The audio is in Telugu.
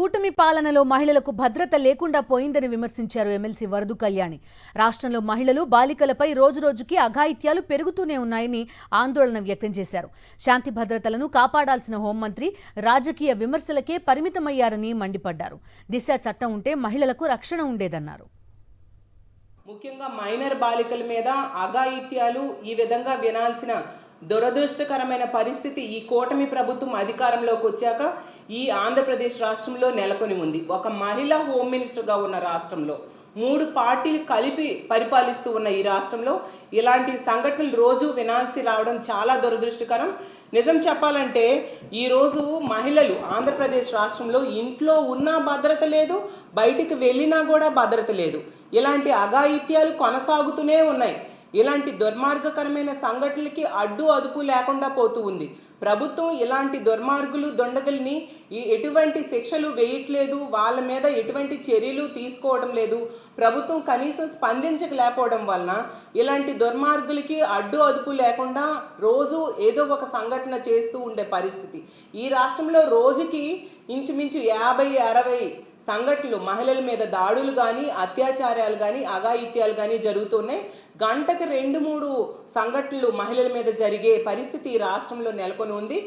కూటమి పాలనలో మహిళలకు భద్రత లేకుండా పోయిందని విమర్శించారు ఎమ్మెల్సీ వరదు కళ్యాణి. రాష్ట్రంలో మహిళలు బాలికలపై రోజురోజుకి అఘాయిత్యాలు పెరుగుతూనే ఉన్నాయని ఆందోళన వ్యక్తం చేశారు. శాంతి భద్రతలను కాపాడాల్సిన హోంమంత్రి రాజకీయ విమర్శలకే పరిమితమయ్యారని మండిపడ్డారు. దిశ చట్టం ఉంటే మహిళలకు రక్షణ ఉండేదన్నారు. ముఖ్యంగా మైనర్ బాలికల మీద అఘాయిత్యాలు ఈ విధంగా వినాల్సిన దురదృష్టకరమైన పరిస్థితి ఈ కూటమి ప్రభుత్వం అధికారంలోకి వచ్చాక ఈ ఆంధ్రప్రదేశ్ రాష్ట్రంలో నెలకొని ఉంది. ఒక మహిళా హోమ్ మినిస్టర్గా ఉన్న రాష్ట్రంలో 3 పార్టీలు కలిపి పరిపాలిస్తూ ఉన్న ఈ రాష్ట్రంలో ఇలాంటి సంఘటనలు రోజు వినాల్సి రావడం చాలా దురదృష్టకరం. నిజం చెప్పాలంటే ఈరోజు మహిళలు ఆంధ్రప్రదేశ్ రాష్ట్రంలో ఇంట్లో ఉన్నా భద్రత లేదు, బయటికి వెళ్ళినా కూడా భద్రత లేదు. ఇలాంటి అఘాయిత్యాలు కొనసాగుతూనే ఉన్నాయి. ఇలాంటి దుర్మార్గకరమైన సంఘటనలకి అడ్డు అదుపు లేకుండా పోతూ ఉంది. ప్రభుత్వం ఇలాంటి దుర్మార్గులు దొండగల్ని ఎటువంటి శిక్షలు వేయట్లేదు, వాళ్ళ మీద ఎటువంటి చర్యలు తీసుకోవడం లేదు. ప్రభుత్వం కనీసం స్పందించలేకపోవడం వలన ఇలాంటి దుర్మార్గులకి అడ్డు అదుపు లేకుండా రోజు ఏదో ఒక సంఘటన చేస్తూ ఉండే పరిస్థితి. ఈ రాష్ట్రంలో రోజుకి ఇంచుమించు 50-60 సంఘటనలు మహిళల మీద దాడులు కానీ, అత్యాచారాలు కానీ, అఘాయిత్యాలు కానీ జరుగుతున్నాయి. గంటకు 2-3 సంఘటనలు మహిళల మీద జరిగే పరిస్థితి ఈ రాష్ట్రంలో నెలకొని ఉంది.